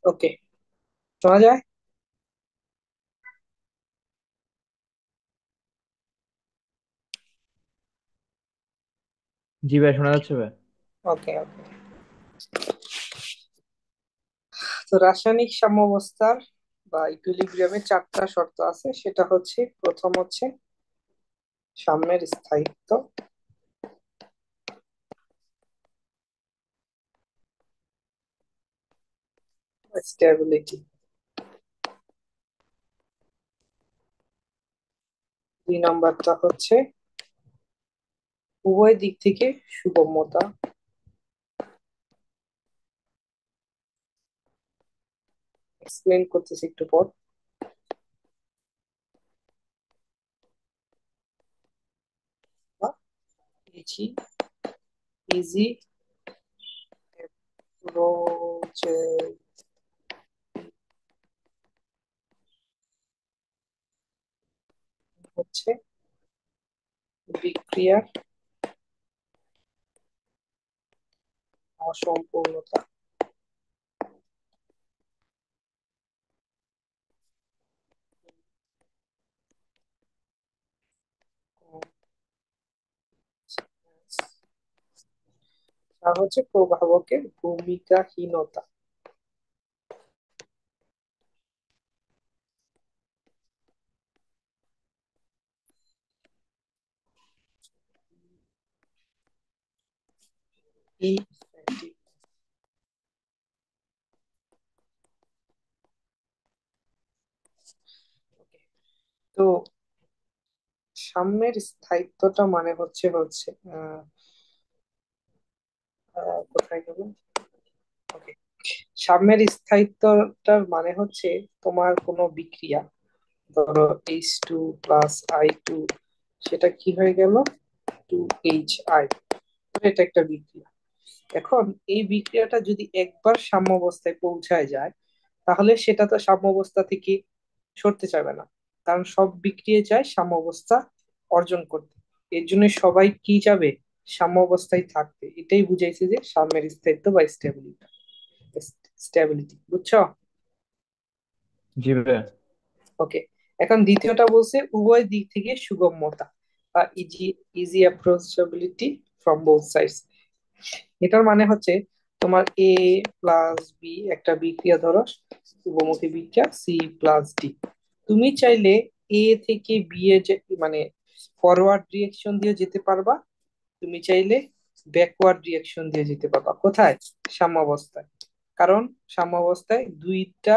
ওকে, শোনা যায়? জি ভাই, শোনা যাচ্ছে ভাই। ওকে ওকে। তো রাসায়নিক সাম্যাবস্থার বা ইকুইলিব্রিয়ামের চারটা শর্ত আছে। সেটা হচ্ছে, প্রথম হচ্ছে সাম্যের স্থায়িত্ব, স্টেবিলিটি। দুই নম্বরটা হচ্ছে উভয় দিক থেকে সুগম্যতা। এক্সপ্লেন করতেছি একটু পর। ইজি ইজি হচ্ছে বিক্রিয়ার অসম্পূর্ণতা। আর হচ্ছে প্রভাবকের ভূমিকাহীনতা। ই তো সাম্যের স্থায়িত্বটা মানে হচ্ছে হচ্ছে আহ কোথায় গেল? ওকে, সাম্যের স্থায়িত্বটার মানে হচ্ছে তোমার কোনো বিক্রিয়া, ধরো H2 + I2, সেটা কি হয়ে গেল? 2Hi। এটা একটা বিক্রিয়া। এখন এই বিক্রিয়াটা যদি একবার সাম্যাবস্থায় পৌঁছায় যায়, তাহলে সেটা তো সাম্যাবস্থা থেকে সরতে চাইবে না, কারণ সব বিক্রিয়া চায় সাম্যাবস্থা অর্জন করতে। এর জন্য সবাই কি যাবে? সাম্যাবস্থায় থাকতে। এটাই বুঝাইছে যে সাম্যের স্থায়িত্ব বা স্টেবিলিটি। স্টেবিলিটি, বুঝছো? জি ভাই। ওকে। এখন দ্বিতীয়টা বলছে উভয় দিক থেকে সুগম্যতা বা easy easy approachability from both sides. এটার মানে হচ্ছে, তোমার A+B একটা বিক্রিয়া, ধরো উভমুখী বিক্রিয়া C+D। তুমি চাইলে এ থেকে বি এ মানে ফরওয়ার্ড রিয়েকশন দিয়ে যেতে পারবা, তুমি চাইলে ব্যাকওয়ার্ড রিয়েকশন দিয়ে যেতে পারবা। কোথায়? সাম্যাবস্থায়। কারণ সাম্যাবস্থায় দুইটা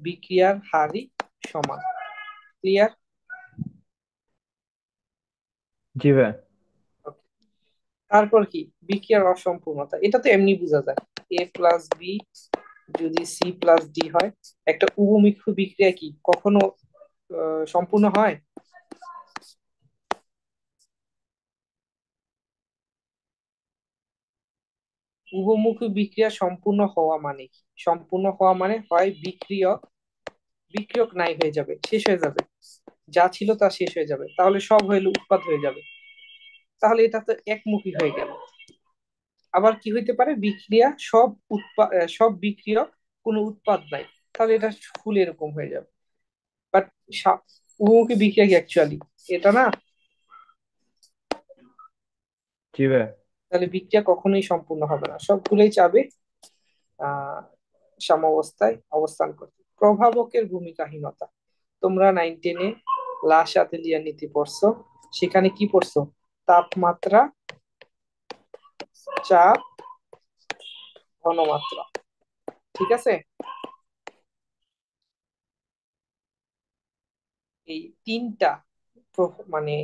বিক্রিয়ার হারই সমান। ক্লিয়ার? জি ভাই। তারপর কি বিক্রিয়ার অসম্পূর্ণতা? এটা তো এমনি বোঝা যায়। A+B যদি C+D হয়, একটা উভমুখী বিক্রিয়া কি কখনো সম্পূর্ণ হয়? উভমুখী বিক্রিয়া সম্পূর্ণ হওয়া মানে কি? সম্পূর্ণ হওয়া মানে হয় বিক্রিয়ক বিক্রিয়ক নাই হয়ে যাবে, শেষ হয়ে যাবে, যা ছিল তা শেষ হয়ে যাবে, তাহলে সব হইলে উৎপাদ হয়ে যাবে। তাহলে এটা তো একমুখী হয়ে গেল। আবার কি হইতে পারে? বিক্রিয়া সব সব বিক্রিয়ক, কোনো উৎপাদ নাই, তাহলে এটা ফুল এরকম হয়ে যাবে। বাট উভমুখী বিক্রিয়া কি অ্যাকচুয়ালি এটা না? জি ভাই। তাহলে বিক্রিয়া কখনোই সম্পূর্ণ হবে না, সবগুলোই চাবে আহ সাম্যাবস্থায় অবস্থান করতে। প্রভাবকের ভূমিকাহীনতা। তোমরা 9-10-এ লা শাতেলিয়ার নীতি পড়ছো। সেখানে কি পড়ছো? তাপমাত্রা, চাপ, ঘনমাত্রা। ঠিক আছে? এই তিনটা মানে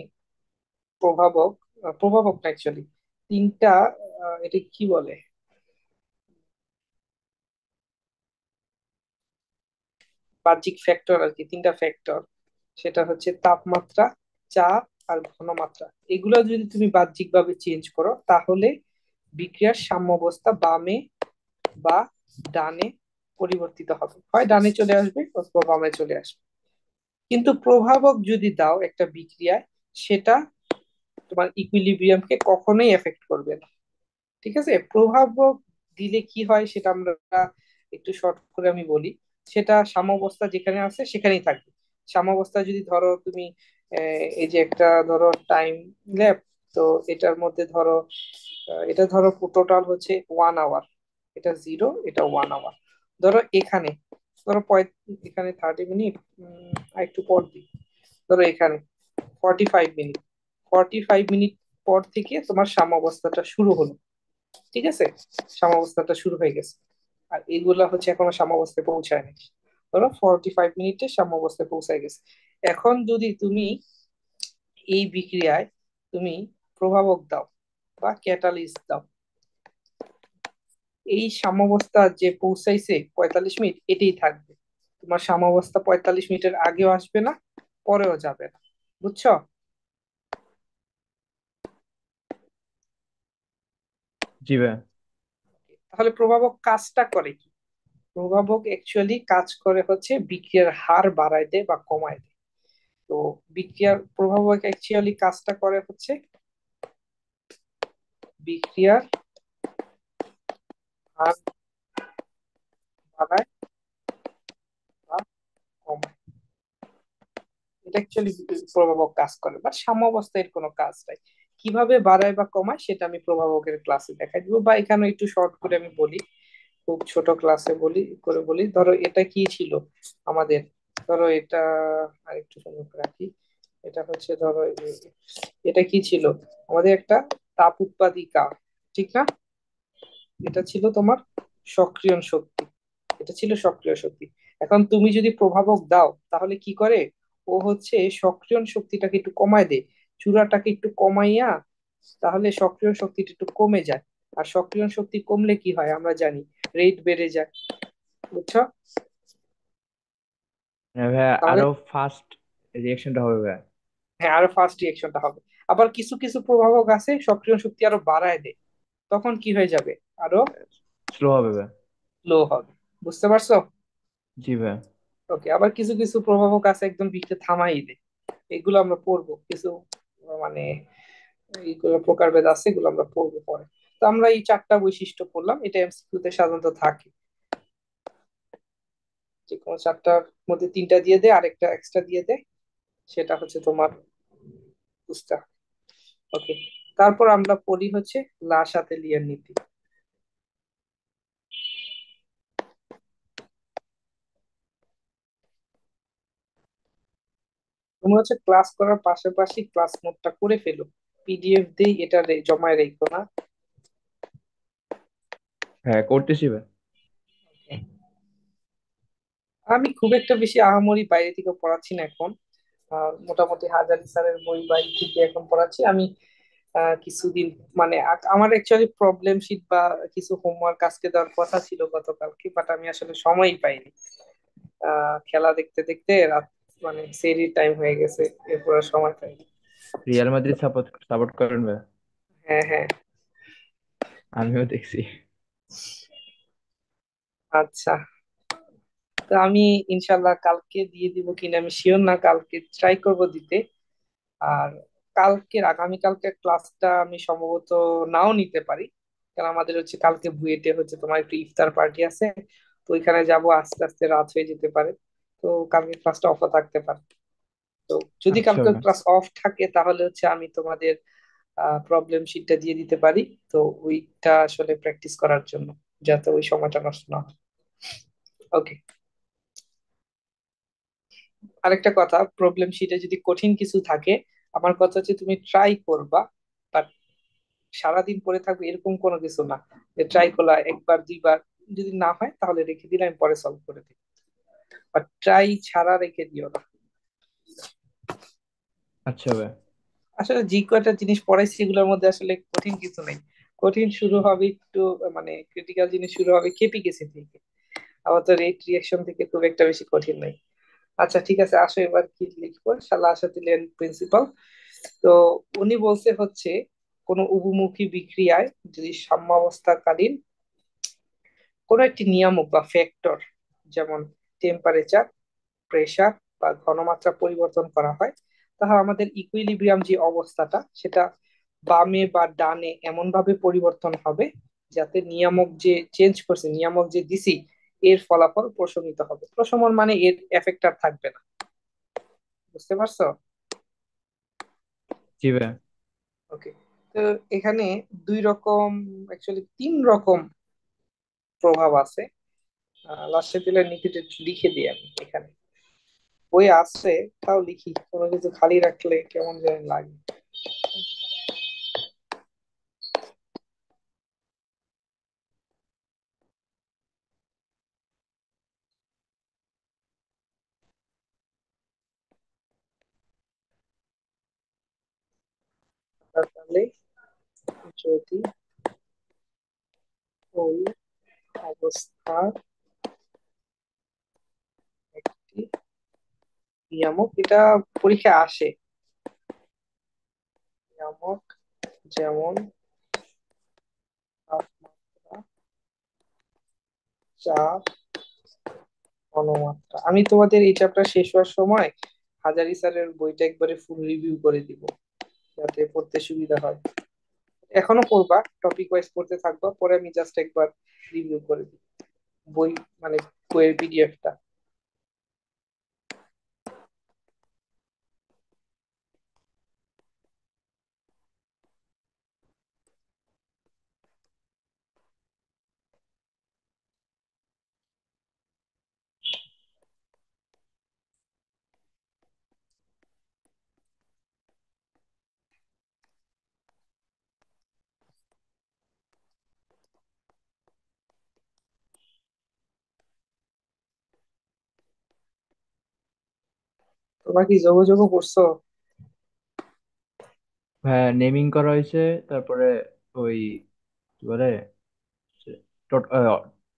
প্রভাবক, প্রভাবক না অ্যাকচুয়ালি, তিনটা এটা কি বলে, বাহ্যিক ফ্যাক্টর আর কি, তিনটা ফ্যাক্টর। সেটা হচ্ছে তাপমাত্রা, চাপ, আর ঘনমাত্রা। এগুলো যদি তুমি বাহ্যিক ভাবে চেঞ্জ করো, তাহলে বিক্রিয়ার সাম্যাবস্থা বামে বা ডানে পরিবর্তিত হবে, হয় ডানে চলে আসবে অথবা বামে চলে আসবে। কিন্তু প্রভাবক যদি দাও একটা বিক্রিয়ায়, সেটা তোমার ইকুইলিব্রিয়ামকে কখনোই এফেক্ট করবে না। ঠিক আছে? প্রভাবক দিলে কি হয় সেটা আমরা একটু শর্ট করে আমি বলি, সেটা সাম্যাবস্থা যেখানে আছে সেখানেই থাকবে। সাম্যাবস্থা যদি ধরো তুমি এই যে একটা ধরো টাইম ল্যাপ, তো এটার মধ্যে ধরো এটা ধরো টোটাল হচ্ছে 1 আওয়ার, এটা 0, এটা 1 আওয়ার। ধরো এখানে ধরো এখানে 30 মিনিট, আর একটু পর দিই, ধরো এখানে 45 মিনিট, 45 মিনিট পর থেকে তোমার সাম্যাবস্থাটা শুরু হলো। ঠিক আছে, সাম্যাবস্থাটা শুরু হয়ে গেছে, আর এগুলা হচ্ছে এখনো সাম্যাবস্থায় পৌঁছায়নি। ধরো 45 মিনিটে সাম্যাবস্থায় পৌঁছায় গেছে। এখন যদি তুমি এই বিক্রিয়ায় তুমি প্রভাবক দাও বা ক্যাটালিস্ট দাও, এই সাম্যাবস্থা যে পৌঁছাইছে 45 মিনিট এটাই থাকবে। তোমার সাম্যাবস্থা 45 মিনিটের আগেও আসবে না, পরেও যাবে না। বুঝছো? জি ভাইয়া। তাহলে প্রভাবক কাজটা করে কি? প্রভাবক অ্যাকচুয়ালি কাজ করে হচ্ছে বিক্রিয়ার হার বাড়ায় দেয় বা কমায় দেয়। তো বিক্রিয়ার প্রভাবক অ্যাকচুয়ালি কাজটা করে হচ্ছে বিক্রিয়ার হার বাড়ায় বা কমায়। এটা অ্যাকচুয়ালি প্রভাবক কাজ করে, বা সাম্যাবস্থায় এর কোনো কাজ নাই। কিভাবে বাড়ায় বা কমায় সেটা আমি প্রভাবকের ক্লাসে দেখাই দিব, বা এখানে একটু শর্ট করে আমি বলি, খুব ছোট ক্লাসে বলি। ধরো এটা কি ছিল আমাদের, ধরো এটা আরেকটু সুন্দর করে রাখি। এটা হচ্ছে ধরো এটা কি ছিল আমাদের, একটা তাপ উৎপাদিকা, ঠিক না? এটা ছিল তোমার সক্রিয়ণ শক্তি, এটা ছিল সক্রিয় শক্তি। এখন তুমি যদি প্রভাবক দাও তাহলে কি করে, ও হচ্ছে সক্রিয়ণ শক্তিটাকে একটু কমায় দেয়, চূড়াটাকে একটু কমাইয়া, তাহলে সক্রিয় শক্তিটা একটু কমে যায়। আর সক্রিয় শক্তি কমলে কি হয় আমরা জানি, রেট বেড়ে যায়। বুঝছো? হ্যাঁ ভাইয়া, তাহলে আরো ফাস্ট রিয়েকশনটা হবে ভাইয়া। হ্যাঁ, আরো ফাস্ট রিয়েকশনটা হবে। আবার কিছু কিছু প্রভাবক আছে সক্রিয় শক্তি আরো বাড়ায় দেয়, তখন কি হয়ে যাবে, আরো স্লো হবে ভাইয়া। লো হবে। বুঝতে পারছো? জি ভাইয়া। ওকে, আবার কিছু কিছু প্রভাবক আছে একদম বিক্রিয়া থামাই দেয়। এগুলো আমরা পড়বো কিছু, মানে এইগুলো প্রকারভেদ আছে, এগুলো আমরা পড়বো পরে। তো আমরা এই 4টা বৈশিষ্ট্য পড়লাম, এটা এমসিকিউ তে সাধারণত থাকে, যে কোনো 4টার মধ্যে 3টা দিয়ে দেয়, আরেকটা এক্সট্রা দিয়ে দেয়, সেটা হচ্ছে তোমার বুঝতে হবে। ওকে, তারপর আমরা পড়ি হচ্ছে লা শাতেলিয়ার নীতি। তুমি হচ্ছে ক্লাস করার পাশাপাশি ক্লাস নোটটা করে ফেলো, পিডিএফ দেই, এটা জমায় রেখো না। হ্যাঁ করতেছি ভাই। আমি খুব একটা বেশি আহামরি বাইরে থেকে পড়াচ্ছি না এখন। মোটামুটি হাজারি স্যারের বই বাইরে থেকে এখন পড়াচ্ছি আমি। কিছুদিন মানে আমার অ্যাকচুয়ালি প্রবলেম শিট বা কিছু হোমওয়ার্ক আজকে দেওয়ার কথা ছিল গতকালকে, বাট আমি আসলে সময়ই পাইনি। খেলা দেখতে দেখতে রাত, মানে সেরি টাইম হয়ে গেছে, এরপর আর সময় পাইনি। রিয়াল মাদ্রিদ সাপোর্ট সাপোর্ট করেন ভাইয়া? হ্যাঁ, হ্যাঁ। আমিও দেখছি। আচ্ছা, তো আমি ইনশাল্লাহ কালকে দিয়ে দিব কিনা আমি শিওর না, কালকে ট্রাই করব দিতে। আর আগামীকালকের ক্লাসটা আমি সম্ভবত নাও নিতে পারি, কারণ আমাদের হচ্ছে কালকে বুয়েটে হচ্ছে তোমার একটু ইফতার পার্টি আছে, তো ওইখানে যাব, আস্তে আস্তে রাত হয়ে যেতে পারে। তো কালকে ক্লাসটা অফ থাকতে পারে। তো যদি আচ্ছা কালকে ভাইয়া। ক্লাস অফ থাকে তাহলে হচ্ছে আমি তোমাদের প্রবলেম শিটটা দিয়ে দিতে পারি। তো ওইটা আসলে প্র্যাকটিস করার জন্য, যাতে ওই সময়টা নষ্ট না হয়। ওকে, আরেকটা কথা, প্রবলেম শিটে যদি কঠিন কিছু থাকে, আমার কথা হচ্ছে তুমি ট্রাই করবা, বাট সারাদিন পড়ে থাকবে এরকম কোনো কিছু না, যে ট্রাই করলা একবার দুইবার, যদি না হয় তাহলে রেখে দিলে আমি পরে সলভ করে দিই, বাট ট্রাই ছাড়া রেখে দিও না। আচ্ছা ভাইয়া। আসলে যে কয়টা জিনিস পড়াইছি এগুলোর মধ্যে আসলে কঠিন কিছু নেই। কঠিন শুরু হবে একটু, মানে ক্রিটিক্যাল জিনিস শুরু হবে কেপিকেসি থেকে, আবার তো রেট রিয়েকশন থেকে খুব একটা বেশি কঠিন নাই। আচ্ছা ঠিক আছে, আসো এবার কি লিখবো, শালা আশাতে প্রিন্সিপাল। তো উনি বলছে হচ্ছে কোন উভমুখী বিক্রিয়ায় যদি সাম্যাবস্থাকালীন কোনো একটি নিয়ামক বা ফ্যাক্টর, যেমন টেম্পারেচার, প্রেসার বা ঘনমাত্রা পরিবর্তন করা হয়, তাহলে আমাদের ইকুইলিব্রিয়াম যে অবস্থাটা সেটা বামে বা ডানে এমন ভাবে পরিবর্তন হবে যাতে নিয়ামক যে চেঞ্জ করছে, নিয়ামক যে দিছি, এর ফলাফল প্রশমিত হবে। প্রশমন মানে এর এফেক্ট আর থাকবে না। বুঝতে পারছো? জি ভাইয়া। ওকে। তো এখানে দুই রকম, অ্যাকচুয়ালি তিন রকম প্রভাব আছে। লাস্টে দিলে নীতিটা একটু লিখে দিই আমি এখানে। বই আছে, তাও লিখি, কোনো কিছু খালি রাখলে কেমন যেন লাগে। তাহলে যদি ওই অবস্থার একটি নিয়ামক, এটা পরীক্ষায় আসে, নিয়ামক যেমন তাপমাত্রা, চাপ, ঘনমাত্রা। আমি তোমাদের এই চ্যাপ্টার শেষ হওয়ার সময় হাজারি স্যারের বইটা একবারে ফুল রিভিউ করে দিব, যাতে পড়তে সুবিধা হয়। এখনো পড়বা, টপিক ওয়াইজ পড়তে থাকবা, পরে আমি জাস্ট একবার রিভিউ করে দিই বই, মানে বইয়ের পিডিএফটা। তোমরা কি যোগাযোগ করছো? ভাইয়া নেমিং করা হয়েছে, তারপরে ওই কি বলে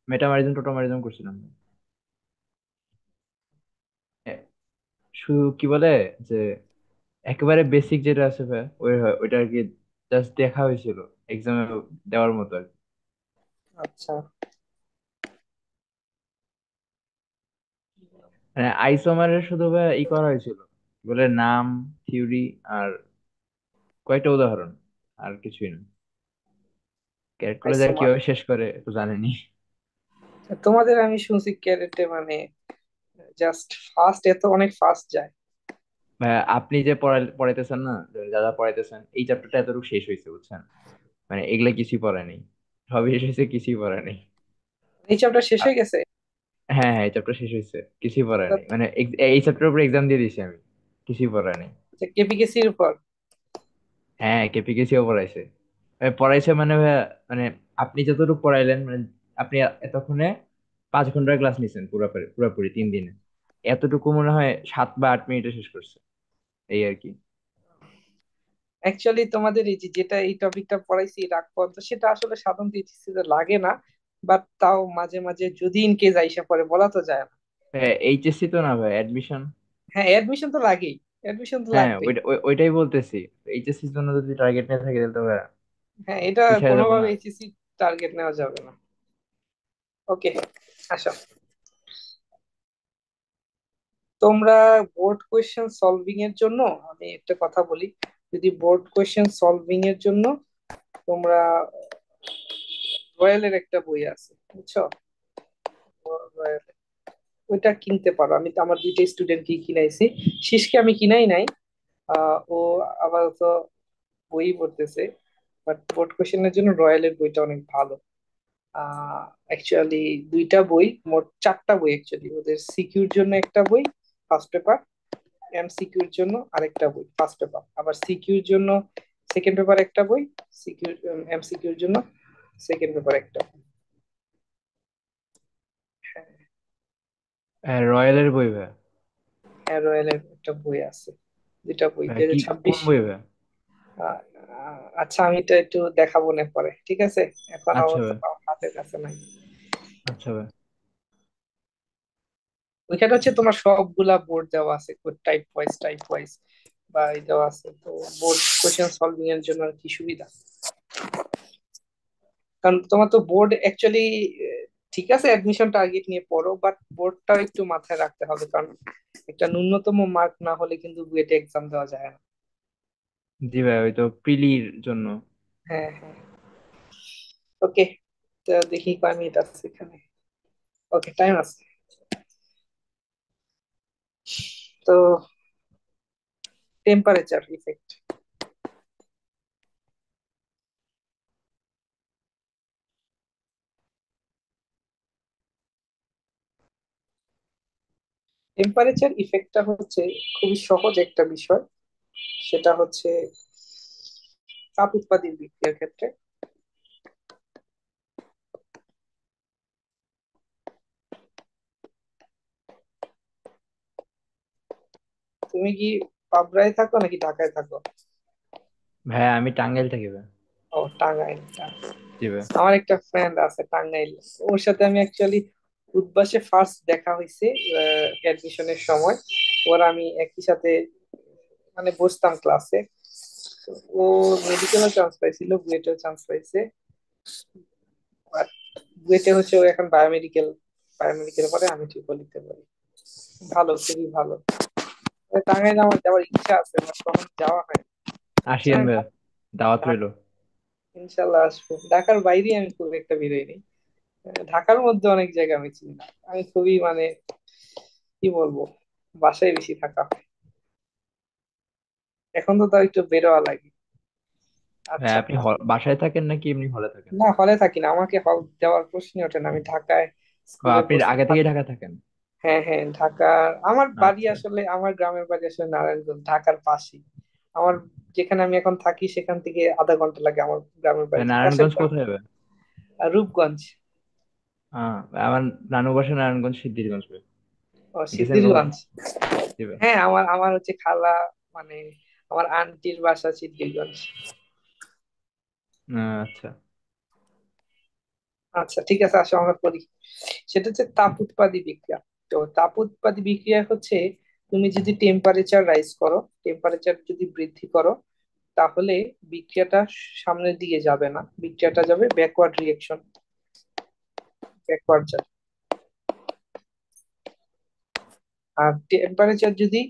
মেটামারিজম টোটামারিজম করছিলাম। এ, শুধু কি বলে যে একেবারে বেসিক যেটা আছে ভাই, ওইটা আর কি জাস্ট দেখা হয়েছিল এক্সামে দেওয়ার মতো আর কি। আচ্ছা। মানে আইসোমারের শুধু ভাই ই করা হয়েছিল, কি বলে নাম, থিওরি আর কয়েকটা উদাহরণ, আর কিছুই না। ক্যালকুলেটর আইসোমার, কিভাবে শেষ করে তো জানেনি। তোমাদের আমি শুনছি ক্যারেটে মানে জাস্ট ফাস্ট, এত অনেক ফাস্ট যায়। ভাই আপনি যে পড়াইতেছেন না, যা যা পড়াইতেছেন এই চ্যাপ্টারটা এতটুকু শেষ হয়েছে বুঝছেন, মানে এগুলা কিছুই পড়া নেই, সবই শেষ হয়েছে, কিছুই পড়া নেই। এই চ্যাপ্টার শেষ হয়ে গেছে? হ্যাঁ হ্যাঁ, এই চ্যাপ্টার শেষ হয়েছে, কিছুই পড়া নেই, মানে এই চ্যাপ্টারের উপর এক্সাম দিয়ে দিছি আমি, কিছুই পড়া নেই। কেপিকেসির উপর? হ্যাঁ কেপিকেসিও পড়াইছে। পড়াইছে মানে ভাইয়া, মানে আপনি যতটুকু পড়াইলেন, মানে আপনি এতক্ষণে 5 ঘন্টার ক্লাস নিছেন পুরোপুরি পুরোপুরি 3 দিনে, এতটুকু মনে হয় 7 বা 8 মিনিটে শেষ করছে, এই আর কি। অ্যাকচুয়ালি তোমাদের এই যে যেটা এই টপিকটা পড়াইছি রাগ পর্যন্ত, সেটা আসলে সাধারণত এইচএসসি তে লাগে না, বাট তাও মাঝে মাঝে যদি ইন কেস আইসা পড়ে, বলা তো যায় না। এইচএসসি তো না ভাই, অ্যাডমিশন। হ্যাঁ, অ্যাডমিশন তো লাগেই, অ্যাডমিশন তো হ্যাঁ লাগবেই। ওইটাই বলতেছি, এইচএসসির জন্য যদি টার্গেট নিয়ে থাকে তাহলে তো ভাইয়া হ্যাঁ, এটা পিছায় যাবো কোনোভাবে না। এইচএসসি টার্গেট নেওয়া যাবে না। ওকে, আসো। তোমরা বোর্ড কোয়েশ্চেন সলভিং এর জন্য, আমি একটা কথা বলি, যদি বোর্ড কোয়েশ্চেন সলভিং এর জন্য তোমরা রয়্যালের একটা বই আছে, বুঝছো? রয়্যাল, ওইটা কিনতে পারো। আমি তো আমার দুইটা স্টুডেন্টকে কিনাইছি, শীষকে আমি কিনাই নাই। ও আপাতত বই পড়তেছে, বাট বোর্ড কোয়েশ্চেনের জন্য রয়্যালের বইটা অনেক ভালো। অ্যাকচুয়ালি দুইটা বই, মোট চারটা বই অ্যাকচুয়ালি। ওদের সিকিউর জন্য একটা বই, ফার্স্ট পেপার, এমসিকিউর জন্য আরেকটা বই, ফার্স্ট পেপার, আবার সিকিউর জন্য সেকেন্ড পেপার একটা বই, সিকিউর এমসিকিউর জন্য সেকেন্ড পেপার একটা বই। হ্যাঁ, রয়্যালের বই ভাইয়া? হ্যাঁ, রয়্যালের একটা বই আছে, দুইটা বই, দুই হাজার কি কোন ছাব্বিশ বই ভাইয়া? আচ্ছা, আমি এটা একটু দেখাবো না পরে, ঠিক আছে? এখন আচ্ছা অবশ্য ভাই। আমার হাতের কাছে নাই। আচ্ছা ভাই। ওইখানে হচ্ছে তোমার সবগুলা বোর্ড দেওয়া আছে, টাইপ ওয়াইজ টাইপ ওয়াইজ বা এই দেওয়া আছে, তো বোর্ড কোশ্চেন সলভিং এর জন্য আর কি সুবিধা। কারণ তোমার তো বোর্ড অ্যাকচুয়ালি, ঠিক আছে অ্যাডমিশন টার্গেট নিয়ে পড়ো, বাট বোর্ডটাও একটু মাথায় রাখতে হবে, কারণ একটা ন্যূনতম মার্ক না হলে কিন্তু বুয়েটে এক্সাম দেওয়া যায় না। জি ভাই, ওই তো প্রিলির জন্য। হ্যাঁ, হ্যাঁ। ওকে, তো দেখি কয় মিনিট আছে এখানে। ওকে, টাইম আছে। তো টেম্পারেচার ইফেক্ট। টেম্পারেচার ইফেক্টটা হচ্ছে খুবই সহজ একটা বিষয়। সেটা হচ্ছে তাপ উৎপাদী বিক্রিয়ার ক্ষেত্রে। তুমি কি পাবনায় থাকো নাকি ঢাকায় থাকো? ভাইয়া আমি টাঙ্গাইল থাকি ভাই। ও, টাঙ্গাইল। জি ভাই। আমার একটা ফ্রেন্ড আছে টাঙ্গাইল। ওর সাথে আমি অ্যাকচুয়ালি উদ্বাসে ফার্স্ট দেখা হয়েছে অ্যাডমিশনের সময়। ওর আমি একই সাথে মানে বসতাম ক্লাসে। ও মেডিকেলে চান্স পাইছিল, বুয়েটেও চান্স পাইছে। আর বুয়েটে হচ্ছে ও এখন বায়োমেডিকেল, বায়োমেডিকেল পরে আমি ট্রিপলিতে পারি। ভালো, খুবই ভালো। টাঙ্গাইলে আমার যাওয়ার ইচ্ছা আছে, বাট কখন যাওয়া হয় না। আসিয়েন আমি ভাইয়া, দাওয়াত রইলো। ইনশাল্লাহ আসবো। ঢাকার বাইরে আমি খুব একটা বেরোইনি। ঢাকার মধ্যে অনেক জায়গা আমি চিনি না। আমি খুবই মানে কি বলবো, বাসায় বেশি থাকা হয়। এখন তো তাও একটু বেরোয়া লাগে। ভাইয়া আচ্ছা। আপনি বাসায় থাকেন নাকি এমনি হলে থাকেন? না, হলে থাকি না, আমাকে হল যাওয়ার প্রশ্নই ওঠে না। আমি ঢাকায় ও, স্কুলে আপনি পড়ছি। আগে থেকেই ঢাকা থাকেন? হ্যাঁ হ্যাঁ, ঢাকা। আমার বাড়ি আচ্ছা। আসলে, আমার গ্রামের বাড়ি আসলে নারায়ণগঞ্জ, ঢাকার পাশেই। আমার যেখানে আমি এখন থাকি সেখান থেকে আধা ঘন্টা লাগে আমার গ্রামের ভাই, বাড়িতে, পাশের নারায়ণগঞ্জ গ্রাম। কোথায় ভাই? রূপগঞ্জ। আমার নানু বাসা নারায়ণগঞ্জ সিদ্ধিরগঞ্জ ভাই। ও, গেছেন কখনো? সিদ্ধিরগঞ্জ। জি ভাই। হ্যাঁ, আমার আমার হচ্ছে খালা, মানে আমার আন্টির বাসা সিদ্ধিরগঞ্জ। আচ্ছা। আচ্ছা, ঠিক আছে, আসো আমরা করি। সেটা হচ্ছে তাপ উৎপাদী বিক্রিয়া। তো তাপ উৎপাদী বিক্রিয়া হচ্ছে তুমি যদি টেম্পারেচার রাইজ করো, টেম্পারেচার যদি বৃদ্ধি করো, তাহলে বিক্রিয়াটা সামনের দিকে যাবে না, বিক্রিয়াটা যাবে ব্যাকওয়ার্ড রিয়েকশন, ব্যাকওয়ার্ড যাবে। আর টেম্পারেচার যদি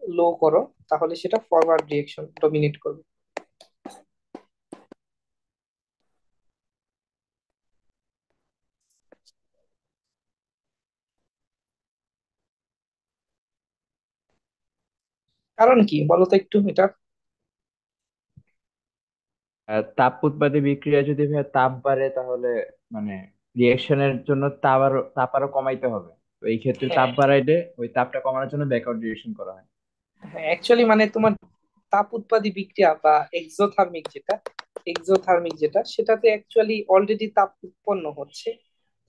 লো করো, তাহলে সেটা ফরওয়ার্ড রিয়েকশন ডমিনেট করবে। কারণ কি বলো তো একটু এটা। তাপ উৎপাদী বিক্রিয়া যদি ভাইয়া তাপ বাড়ে তাহলে মানে রিয়েকশনের জন্য তাপ আরো কমাইতে হবে। তো এই ক্ষেত্রে হ্যাঁ তাপ বাড়াইলে ওই তাপটা কমানোর জন্য ব্যাকওয়ার্ড রিয়েকশন করা হয়। হ্যাঁ, অ্যাকচুয়ালি মানে তোমার তাপ উৎপাদী বিক্রিয়া বা এক্সোথার্মিক যেটা, এক্সোথার্মিক যেটা, সেটাতে অ্যাকচুয়ালি অলরেডি তাপ উৎপন্ন হচ্ছে।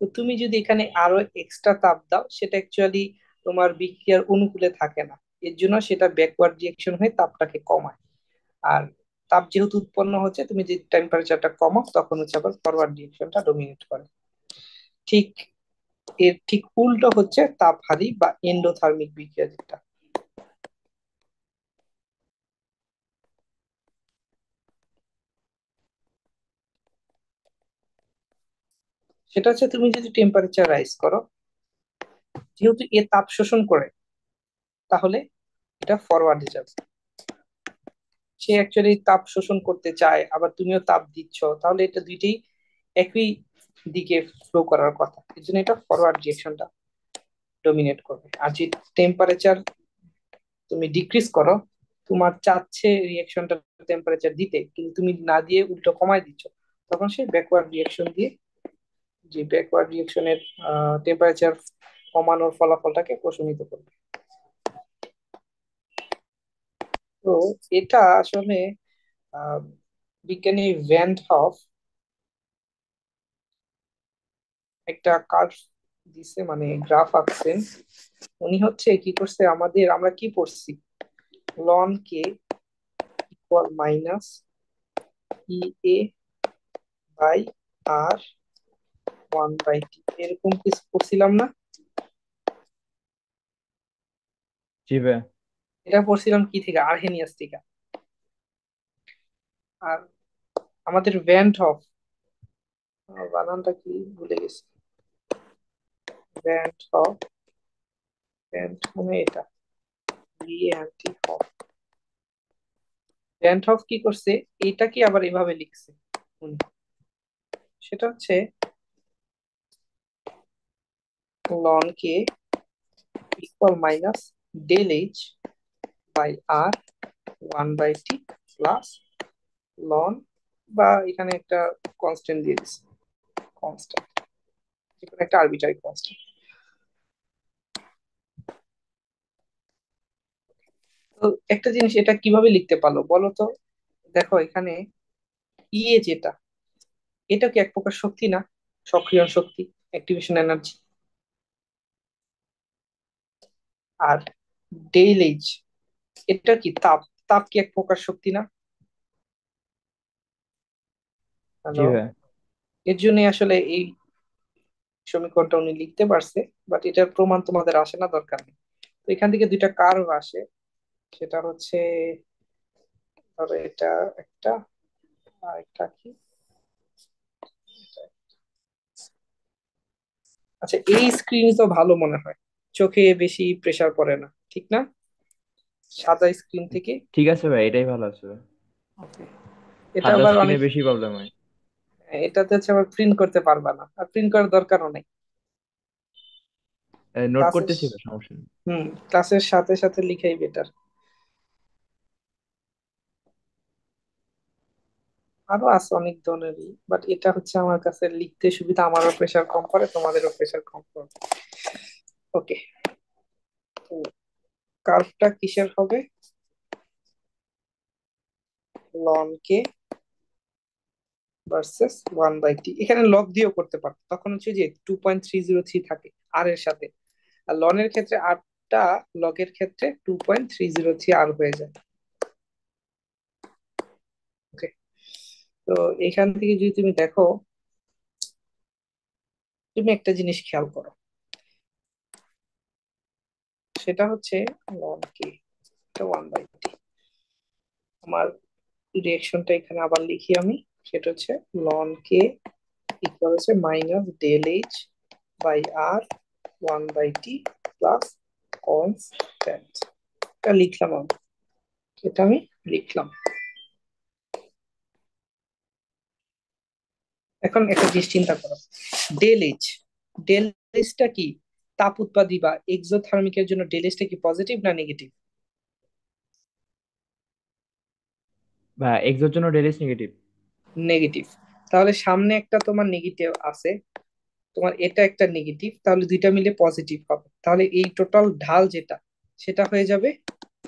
তো তুমি যদি এখানে আরো এক্সট্রা তাপ দাও, সেটা অ্যাকচুয়ালি তোমার বিক্রিয়ার অনুকূলে থাকে না। এর জন্য সেটা ব্যাকওয়ার্ড রিয়েকশন হয়ে তাপটাকে কমায়। আর তাপ যেহেতু উৎপন্ন হচ্ছে, তুমি যে টেম্পারেচারটা কমাও, তখন হচ্ছে আবার ফরওয়ার্ড রিয়েকশনটা ডমিনেট করে। ঠিক এর ঠিক উল্টো হচ্ছে তাপহারী বা এন্ডোথার্মিক বিক্রিয়া যেটা। সেটা হচ্ছে তুমি যদি টেম্পারেচার রাইজ করো, যেহেতু এ তাপ শোষণ করে, তাহলে এটা ফরওয়ার্ডে যাবে। সে অ্যাকচুয়ালি তাপ শোষণ করতে চায়, আবার তুমিও তাপ দিচ্ছ, তাহলে এটা দুইটাই একই দিকে ফ্লো করার কথা। এই জন্য এটা ফরওয়ার্ড ডিরেকশনটা ডমিনেট করবে। আর যে টেম্পারেচার তুমি ডিক্রিজ করো, তোমার চাচ্ছে রিয়েকশনটা টেম্পারেচার দিতে, কিন্তু তুমি না দিয়ে উল্টো কমায় দিচ্ছ, তখন সে ব্যাকওয়ার্ড রিয়েকশন দিয়ে, যে ব্যাকওয়ার্ড রিয়েকশনের টেম্পারেচার কমানোর ফলাফলটাকে প্রশমিত করবে। তো এটা আসলে আহ, বিজ্ঞানী ভ্যান হফ একটা কার্ভ দিছে, মানে গ্রাফ আঁকছেন। উনি হচ্ছে কি করছে, আমাদের আমরা কি পড়ছি, ln K equal minus E A by R 1/t, এরকম কিছু পড়ছিলাম না? জি ভাই। এটা পড়ছিলাম কি থেকে, আর্হেনিয়াস থেকে। আর আমাদের ভ্যান হফ, বানানটা কি ভুলে গেছি। ভ্যান হফ, ভ্যান মানে এটা V N T Hoff. Van Hoff কি করছে, এইটাকে আবার এভাবে লিখছে উনি। সেটা হচ্ছে ln K equal minus del H by R 1/t plus ln, বা এখানে একটা কনস্ট্যান্ট দিয়ে দিচ্ছি, কনস্ট্যান্ট, এখানে একটা আরবিট্রারি কনস্ট্যান্ট। তো একটা জিনিস, এটা কিভাবে লিখতে পারলো বলো তো? দেখো এখানে ইয়ে যেটা, এটা কি এক প্রকার শক্তি না? সক্রিয় শক্তি, অ্যাক্টিভেশন এনার্জি। আর ডেল এইচ, এটা কি তাপ? তাপ কি এক প্রকার শক্তি না? জি হ্যালো? ভাই। এর জন্য আসলে এই সমীকরণটা উনি লিখতে পারছে, বাট এটার প্রমাণ তোমাদের আসে না, দরকার নেই। তো এখান থেকে দুইটা কার্ভ আসে, সেটা হচ্ছে, ধরো এটা একটা, আর একটা কি, আচ্ছা এই স্ক্রিন তো ভালো মনে হয়, চোখে বেশি প্রেসার পড়ে না, ঠিক না? সাদা স্ক্রিন থেকে। ঠিক আছে ভাই, এটাই ভালো আছে ভাই। Okay. এটা সাদা আবার স্ক্রিনে অনেক, বেশি প্রবলেম হয়। এটাতে হচ্ছে আবার প্রিন্ট করতে পারবা না, আর প্রিন্ট করার দরকারও নেই। নোট ক্লাসের, করতেছি ভাই, সমস্যা নেই। ক্লাসের সাথে সাথে লিখাই বেটার। আরো আছে অনেক ধরনেরই, বাট এটা হচ্ছে আমার কাছে লিখতে সুবিধা, আমারও প্রেসার কম পড়ে, তোমাদেরও প্রেসার কম পড়ে। ওকে, তো কার্ভটা কিসের হবে? লন কে ভার্সেস 1/t, এখানে লগ দিয়েও করতে পারতো, তখন হচ্ছে যে 2.303 থাকে আর এর সাথে, আর লনের ক্ষেত্রে আটটা, লগের ক্ষেত্রে 2.303 আর হয়ে যায়। ওকে, তো এখান থেকে যদি তুমি দেখো, তুমি একটা জিনিস খেয়াল করো, সেটা হচ্ছে লন কে 1/t, আমার রিয়েকশনটা এখানে আবার লিখি আমি, সেটা হচ্ছে লন কে ইকুয়াল হচ্ছে minus del H by R 1/t plus constant. এটা লিখলাম আমি, এটা আমি লিখলাম। এখন একটা জিনিস চিন্তা করো, ডেল এইচ, ডেল এইচটা কি? তাপ উৎপাদী বা এক্সোথার্মিকের জন্য ডেল এইচটা কি পজিটিভ না নেগেটিভ? ভাই এক্সোর জন্য ডেলিস নেগেটিভ। নেগেটিভ। তাহলে সামনে একটা তোমার নেগেটিভ আছে, তোমার এটা একটা নেগেটিভ, তাহলে দুইটা মিলে পজিটিভ হবে, তাহলে এই টোটাল ঢাল যেটা, সেটা হয়ে যাবে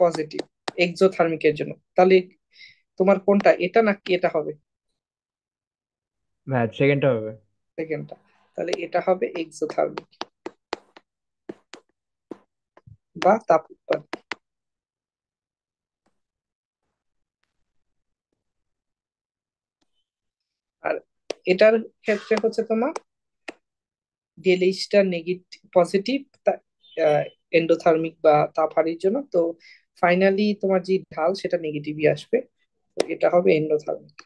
পজিটিভ এক্সোথার্মিকের জন্য। তাহলে তোমার কোনটা, এটা নাকি এটা হবে? ভাই সেকেন্ডটা হবে। সেকেন্ডটা। তাহলে এটা হবে এক্সোথার্মিক বা তাপ উৎপাদন। আর এটার ক্ষেত্রে হচ্ছে তোমার ডেল এইচটা নেগেটিভ পজিটিভ, এন্ডোথার্মিক বা তাপহারির জন্য, তো ফাইনালি তোমার যে ঢাল সেটা নেগেটিভই আসবে, তো এটা হবে এন্ডোথার্মিক।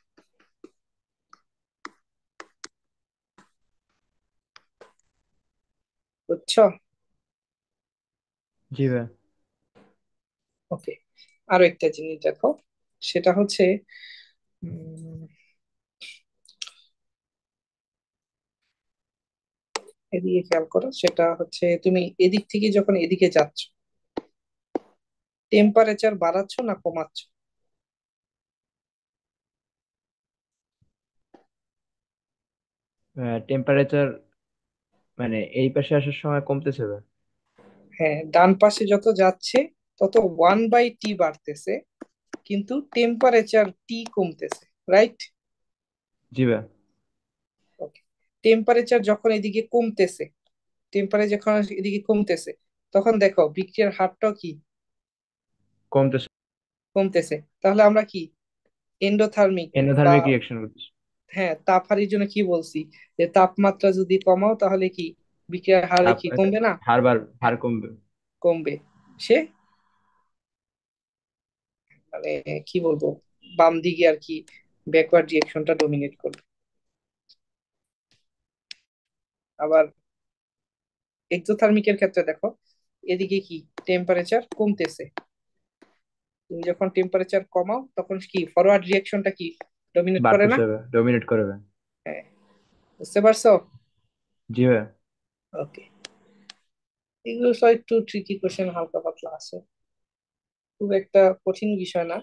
বুঝছো? জি ভাই। ওকে, আরো একটা জিনিস দেখো, সেটা হচ্ছে উম, এদিকে খেয়াল করো, সেটা হচ্ছে তুমি এদিক থেকে যখন এদিকে যাচ্ছ, টেম্পারেচার বাড়াচ্ছ না কমাচ্ছ? টেম্পারেচার মানে এই পাশে আসার সময় কমতেছে ভাই। হ্যাঁ, ডান পাশে যত যাচ্ছে তত 1/t বাড়তেছে, কিন্তু টেম্পারেচার টি কমতেছে, রাইট? জি ভাই। ওকে, টেম্পারেচার যখন এদিকে কমতেছে, টেম্পারেচার যখন এদিকে কমতেছে, তখন দেখো বিক্রিয়ার হারটাও কি কমতেছে। কমতেছে। তাহলে আমরা কি এন্ডোথার্মিক বা, এন্ডোথার্মিক রিয়াকশন করতেছে। হ্যাঁ তাপহারির জন্য কি বলছি, যে তাপমাত্রা যদি কমাও তাহলে কি বিক্রিয়ার হারে তাপ কি কমবে না? হার কমবে। কমবে। সে মানে কি বলবো, বাম দিকে আর কি ব্যাকওয়ার্ড রিয়েকশনটা ডমিনেট করবে। আবার এক্সোথার্মিকের ক্ষেত্রে দেখো, এদিকে কি টেম্পারেচার কমতেছে, তুমি যখন টেম্পারেচার কমাও তখন কি ফরওয়ার্ড রিয়েকশনটা কি ডমিনেট করে না? বাড়তেছে ভাই, ডমিনেট করবে। হ্যাঁ, বুঝতে পারছো? জি ভাই। ওকে, এগুলো সব একটু ট্রিকি কোশ্চেন, হালকা পাতলা আছে, খুব একটা কঠিন বিষয় না।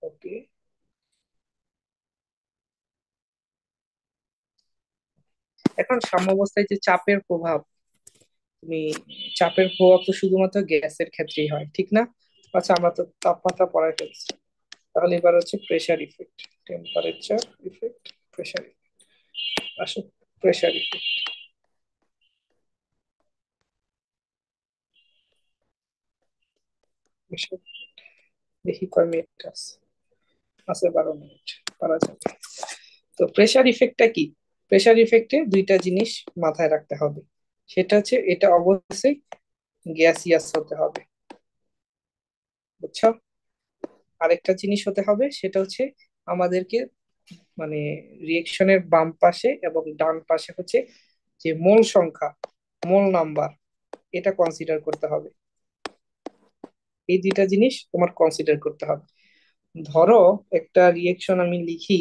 ওকে, এখন সাম্যাবস্থায় যে চাপের প্রভাব, তুমি চাপের প্রভাব তো শুধুমাত্র গ্যাসের ক্ষেত্রেই হয়, ঠিক না? আচ্ছা, আমরা তো তাপমাত্রা পড়ায় ফেলছি, তাহলে এবার হচ্ছে pressure effect, temperature effect, pressure effect. আসো, প্রেসার ইফেক্ট, দেখি কয় মিনিট আছে। আছে 12 মিনিট, পারা যাবে। তো প্রেসার ইফেক্টটা কি? প্রেসার ইফেক্টে দুইটা জিনিস মাথায় রাখতে হবে। সেটা হচ্ছে এটা অবশ্যই গ্যাসিয়াস হতে হবে, বুঝছো? আরেকটা জিনিস হতে হবে, সেটা হচ্ছে আমাদেরকে মানে রিয়েকশনের বাম পাশে এবং ডান পাশে হচ্ছে যে মোল সংখ্যা, মোল নাম্বার, এটা কনসিডার করতে হবে। এই দুইটা জিনিস তোমার কনসিডার করতে হবে। ধরো একটা রিয়েকশন আমি লিখি,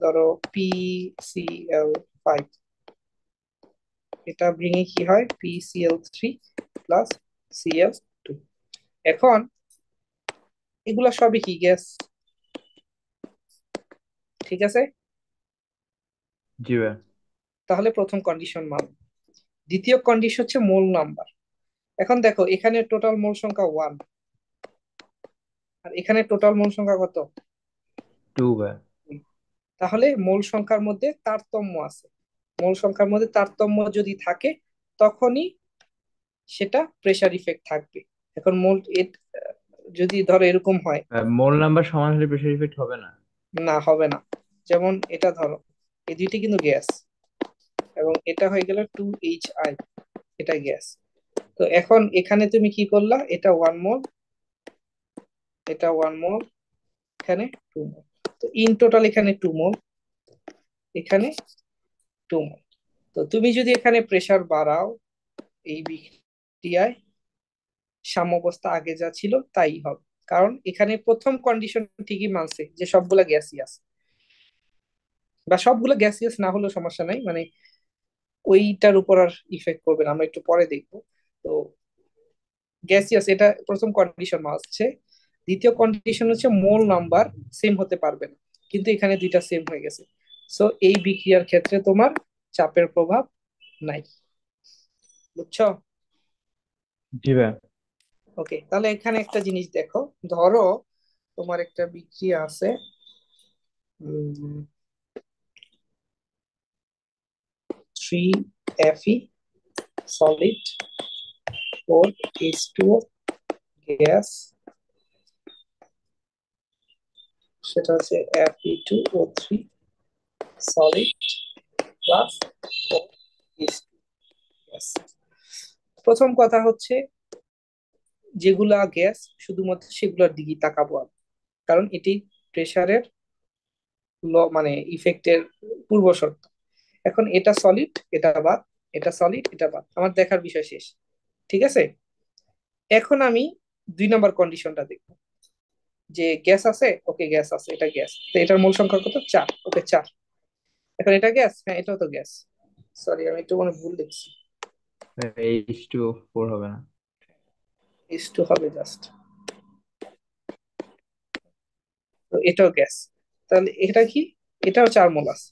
ধরো PCl5, এটা ভেঙে কি হয় PCl3 প্লাস Cl2। এখন এগুলা সবই কি গ্যাস, ঠিক আছে? জি ভাই। তাহলে প্রথম কন্ডিশন মান। দ্বিতীয় কন্ডিশন হচ্ছে মোল নাম্বার। এখন দেখো এখানে টোটাল মোল সংখ্যা 1, আর এখানে টোটাল মোল সংখ্যা কত? 2 ভাই। তাহলে মোল সংখ্যার মধ্যে তারতম্য আছে। মোল সংখ্যার মধ্যে তারতম্য যদি থাকে, তখনই সেটা প্রেসার ইফেক্ট থাকবে। এখন যদি ধরো এরকম হয়, মোল নাম্বার সমান হলে প্রেসার ইফেক্ট হবে না? না হবে না। যেমন এটা ধরো, এই দুইটি কিন্তু গ্যাস, এবং এটা হয়ে গেল 2Hi, এটা গ্যাস। তো এখন এখানে তুমি কি করলা, এটা 1 মোল, এটা 1 মোল, এখানে 2 মোল। তো ইন টোটাল এখানে 2 মোল, এখানে 2 মোল। তো তুমি যদি এখানে প্রেসার বাড়াও, এই বিক্রিয়ায় সাম্যাবস্থা আগে যা ছিল তাই হবে। কারণ এখানে প্রথম কন্ডিশন ঠিকই মানছে যে সবগুলা গ্যাসিয়াস, বা সবগুলো গ্যাসিয়াস না হলেও সমস্যা নাই, মানে ওইটার উপর আর ইফেক্ট করবে না, আমরা একটু পরে দেখবো। তো গ্যাসিয়াস, এটা প্রথম কন্ডিশন মানছে। দ্বিতীয় কন্ডিশন হচ্ছে মোল নাম্বার সেম হতে পারবে না, কিন্তু এখানে দুইটা সেম হয়ে গেছে। সো এই বিক্রিয়ার ক্ষেত্রে তোমার চাপের প্রভাব নাই, বুঝছো? জি ভাই। ওকে, তাহলে এখানে একটা জিনিস দেখো। ধরো তোমার একটা বিক্রিয়া আছে, 3Fe সলিড, 4H2O গ্যাস, সেটা হচ্ছে Fe2O3 সলিড প্লাস গ্যাস। প্রথম কথা হচ্ছে, যেগুলা গ্যাস শুধুমাত্র সেগুলোর দিকেই তাকাবো আমি, কারণ এটি প্রেসারের মানে ইফেক্টের পূর্ব শর্ত। এখন এটা সলিড, এটা বাদ, এটা সলিড, এটা বাদ, আমার দেখার বিষয় শেষ, ঠিক আছে? এখন আমি 2 নম্বর কন্ডিশনটা দেখবো, যে গ্যাস আছে, ওকে গ্যাস আছে, এটা গ্যাস, তো এটার মোল সংখ্যা কত? 4, ওকে 4। এখন এটা গ্যাস, হ্যাঁ এটাও তো গ্যাস। সরি, আমি একটু মনে ভুল লিখছি, H2O4 হবে না? H2 হবে জাস্ট। তো এটাও গ্যাস, তাহলে এটা কি? এটাও 4 মোল আছে।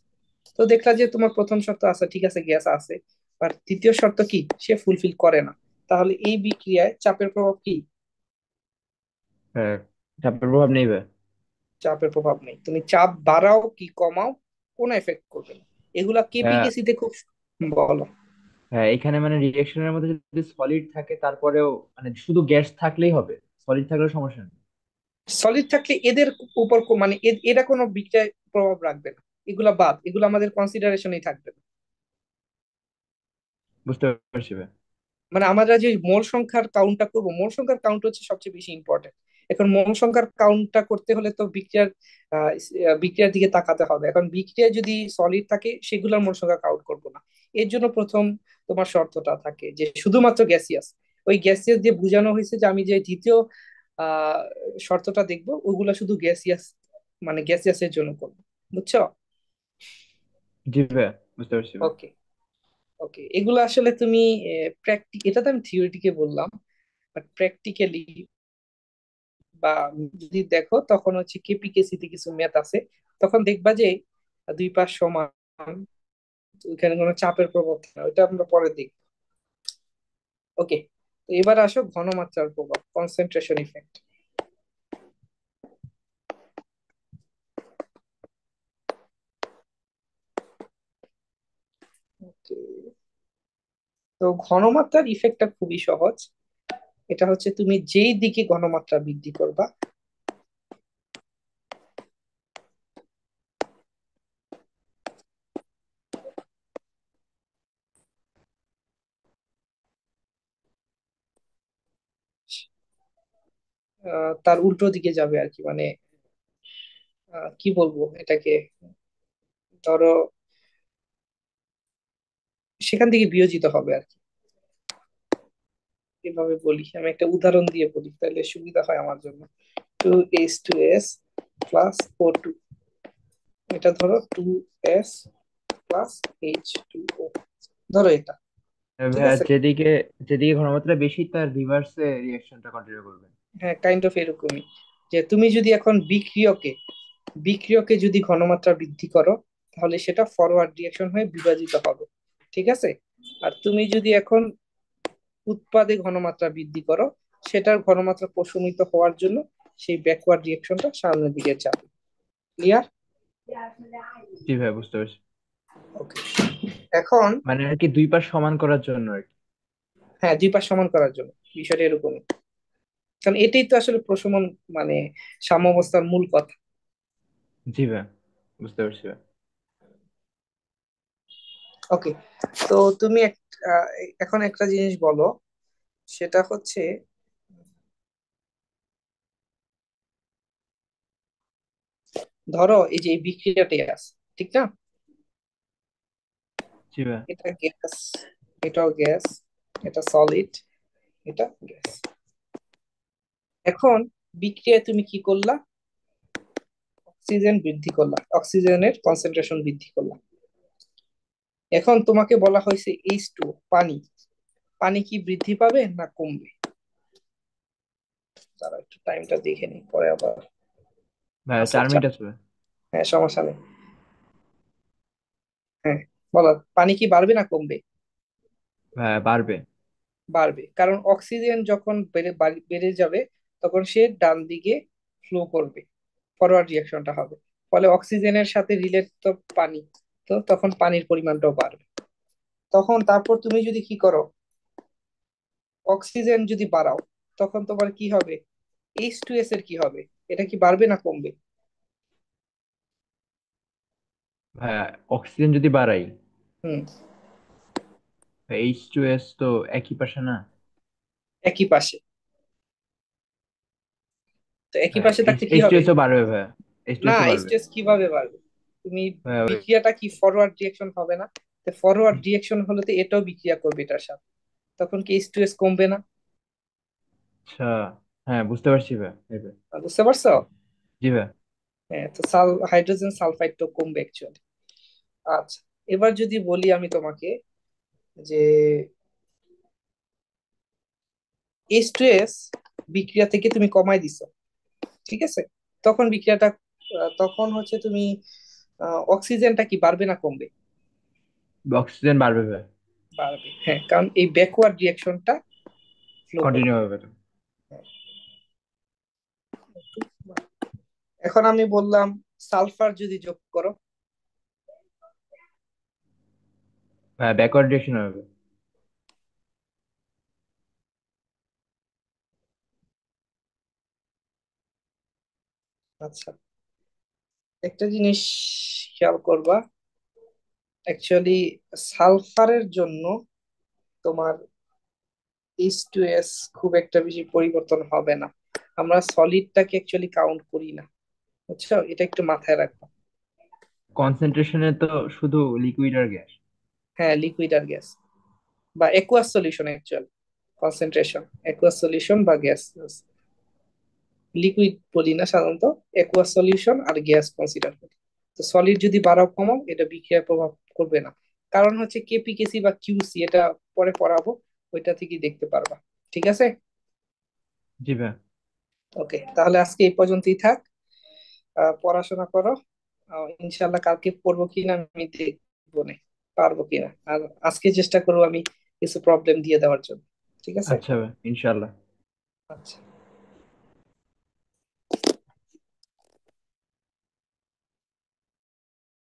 তো দেখলা যে তোমার প্রথম শর্ত আছে, ঠিক আছে গ্যাস আছে, আর তৃতীয় শর্ত কি সে ফুলফিল করে না। তাহলে এই বিক্রিয়ায় চাপের প্রভাব কি? হ্যাঁ, চাপের প্রভাব নেই ভাই। চাপের প্রভাব নেই। তুমি চাপ বাড়াও কি কমাও, কোনো এফেক্ট করবে না। এগুলা হ্যাঁ। কেপিকেসি তে খুব, বলো। হ্যাঁ, এখানে মানে রিঅ্যাকশনের মধ্যে যদি সলিড থাকে তারপরেও মানে শুধু গ্যাস থাকলেই হবে, সলিড থাকলেও সমস্যা নেই? সলিড থাকলে এদের উপর মানে এরা কোনো বিক্রিয়ায় প্রভাব রাখবে না, এগুলা বাদ, এগুলো আমাদের কনসিডারেশনেই থাকবে না। বুঝতে পারছি ভাই। মানে আমরা যে মোল সংখ্যার কাউন্টটা করব, মোল সংখ্যার কাউন্ট হচ্ছে সবচেয়ে বেশি ইম্পর্টেন্ট। এখন মোল সংখ্যার কাউন্টটা করতে হলে তো বিক্রিয়ার দিকে তাকাতে হবে। এখন বিক্রিয়া যদি সলিড থাকে, সেগুলোর মোল সংখ্যা কাউন্ট করব না। এর জন্য প্রথম তোমার শর্তটা থাকে যে শুধুমাত্র গ্যাসিয়াস। ওই গ্যাসিয়াস যে বোঝানো হয়েছে, যে আমি যে দ্বিতীয় আহ শর্তটা দেখবো, ওগুলা শুধু গ্যাসিয়াস, মানে গ্যাসিয়াসের জন্য করবো, বুঝছো? জি ভাইয়া, বুঝতে পারছি ভাইয়া। ওকে। ওকে, এগুলো আসলে তুমি এটা তো আমি থিওরিটিকে বললাম, বাট প্র্যাকটিক্যালি বা যদি দেখো তখন হচ্ছে কেপিকেসি তে কিছু ম্যাথ আছে, তখন দেখবা যে দুই পাশ সমান, ওইখানে কোনো চাপের প্রভাব থাকে না, ওইটা আমরা পরে দেখব। ওকে, তো এবার আসো ঘনমাত্রার প্রভাব, কনসেন্ট্রেশন ইফেক্ট। ওকে, তো ঘনমাত্রার ইফেক্টটা খুবই সহজ। এটা হচ্ছে তুমি যেই দিকে ঘনমাত্রা বৃদ্ধি করবা, তার উল্টো দিকে যাবে আর কি, মানে কি বলবো এটাকে, ধরো সেখান থেকে বিয়োজিত হবে আর কি। এভাবে বলি, আমি একটা উদাহরণ দিয়ে বলি তাহলে সুবিধা হয় আমার জন্য। Two H two S plus O two, এটা ধরো two S plus H two O, ধরো এটা, ঠিক ভাইয়া আছে। যেদিকে যেদিকে ঘনমাত্রা বেশি তার রিভার্সে রিঅ্যাকশনটা কন্টিনিউ করবে। হ্যাঁ, কাইন্ড অফ এরকমই, যে তুমি যদি এখন বিক্রিয়কে যদি ঘনমাত্রা বৃদ্ধি করো, তাহলে সেটা ফরওয়ার্ড রিঅ্যাকশন হয়ে বিভাজিত হবে, ঠিক আছে। আর তুমি যদি এখন উৎপাদে ঘনমাত্রা বৃদ্ধি করো, সেটার ঘনমাত্রা প্রশমিত হওয়ার জন্য সেই ব্যাকওয়ার্ড রিঅ্যাকশনটা সামনের দিকে যাবে। ক্লিয়ার? জি ভাইয়া, বুঝতে পারছি। ওকে, এখন মানে আর কি দুই পাশ সমান করার জন্য আর কি। হ্যাঁ, দুই পাশ সমান করার জন্য বিষয়টা এরকমই, কারণ এটাই তো আসলে প্রশমন, মানে সাম্যাবস্থার মূল কথা। জি ভাইয়া, বুঝতে পারছি ভাইয়া। ওকে, তো তুমি আহ, এখন একটা জিনিস বলো, সেটা হচ্ছে ধরো এই যে এই বিক্রিয়াটাই আছে, ঠিক না? জি ভাইয়া। এটা গ্যাস, এটাও গ্যাস, এটা সলিড, এটা গ্যাস। এখন বিক্রিয়ায় তুমি কি করলা? অক্সিজেন বৃদ্ধি করলা, অক্সিজেনের কনসেন্ট্রেশন বৃদ্ধি করলা। এখন তোমাকে বলা হয়েছে এইচ টু, পানি, পানি কি বৃদ্ধি পাবে না কমবে? তারা একটু টাইমটা দেখে নিই পরে আবার। ভাইয়া আচ্ছা, 4 মিনিট আছে ভাইয়া। হ্যাঁ, সমস্যা নেই। হ্যাঁ, বলো, পানি কি বাড়বে না কমবে? ভাইয়া বাড়বে। বাড়বে, কারণ অক্সিজেন যখন বেড়ে যাবে, তখন সে ডান দিকে ফ্লো করবে, ফরওয়ার্ড রিঅ্যাকশনটা হবে, ফলে অক্সিজেনের সাথে রিলেট তো পানি, তো তখন পানির পরিমাণটাও বাড়বে। তখন তারপর তুমি যদি কি করো, অক্সিজেন যদি বাড়াও, তখন তোমার কি হবে? এইচ টু এস এর কি হবে? এটা কি বাড়বে না কমবে? ভাইয়া অক্সিজেন যদি বাড়াই, হুম, H2S তো একই পাশে না? একই পাশে, তো একই ভাইয়া পাশে থাকতে কি এইচ টু হবে? এস ও বাড়বে ভাইয়া, এইচ টু না, এস ও এইচ বাড়বে। টু এস কিভাবে বাড়বে? তুমি ভাইয়া ওই, বিক্রিয়াটা কি ফরওয়ার্ড রিঅ্যাকশন হবে না? তো ফরওয়ার্ড রিঅ্যাকশন হলে তো এটাও বিক্রিয়া করবে এটার সাথে, তখন কি এইচ টু এস কমবে না? আচ্ছা, হ্যাঁ বুঝতে পারছি ভাইয়া এবার। বুঝতে পারছো? জি ভাইয়া। হ্যাঁ, তো হাইড্রোজেন সালফাইডটাও কমবে অ্যাকচুয়ালি। আচ্ছা, এবার যদি বলি আমি তোমাকে যে এইচ টু এস বিক্রিয়া থেকে তুমি কমাই দিছো, ঠিক আছে, তখন বিক্রিয়াটা তখন হচ্ছে তুমি অক্সিজেনটা কি বাড়বে না কমবে? অক্সিজেন বাড়বে ভাইয়া, বাড়বে, হ্যাঁ, কারণ এই ব্যাকওয়ার্ড রিঅ্যাকশনটা ফ্লো কন্টিনিউ করবে। হবে ভাইয়া। হ্যাঁ, এখন আমি বললাম সালফার যদি যোগ করো, ভাইয়া ব্যাকওয়ার্ড ডিরেকশন হবে। আচ্ছা, একটা জিনিস খেয়াল করবা, অ্যাকচুয়ালি সালফারের জন্য তোমার এইচ টু এস খুব একটা বেশি পরিবর্তন হবে না, আমরা সলিডটাকে অ্যাকচুয়ালি কাউন্ট করি না, বুঝছো, এটা একটু মাথায় রাখবা। কনসেন্ট্রেশনে তো শুধু লিকুইড আর গ্যাস। হ্যাঁ, লিকুইড আর গ্যাস, বা aqueous solution actually, concentration aqueous solution বা গ্যাস, লিকুইড বলি না সাধারণত, একুয়াস সলিউশন আর গ্যাস কনসিডার করি। তো তো সলিড যদি বাড়াও কমাও এটা বিক্রিয়ার প্রভাব করবে না। কারণ হচ্ছে কেপিকেসি বা কিউসি এটা পরে পড়াবো, ওইটা থেকেই দেখতে পারবা। ঠিক আছে। জি ভাই। ওকে, তাহলে আজকে এই পর্যন্তই থাক। পড়াশোনা করো। ইনশাল্লাহ কালকে পড়বো কিনা আমি দেখবো নে, পারবো কিনা। আর আজকে চেষ্টা করবো আমি কিছু প্রবলেম দিয়ে দেওয়ার জন্য। ঠিক আছে। আচ্ছা ভাই, ইনশাল্লাহ। আচ্ছা।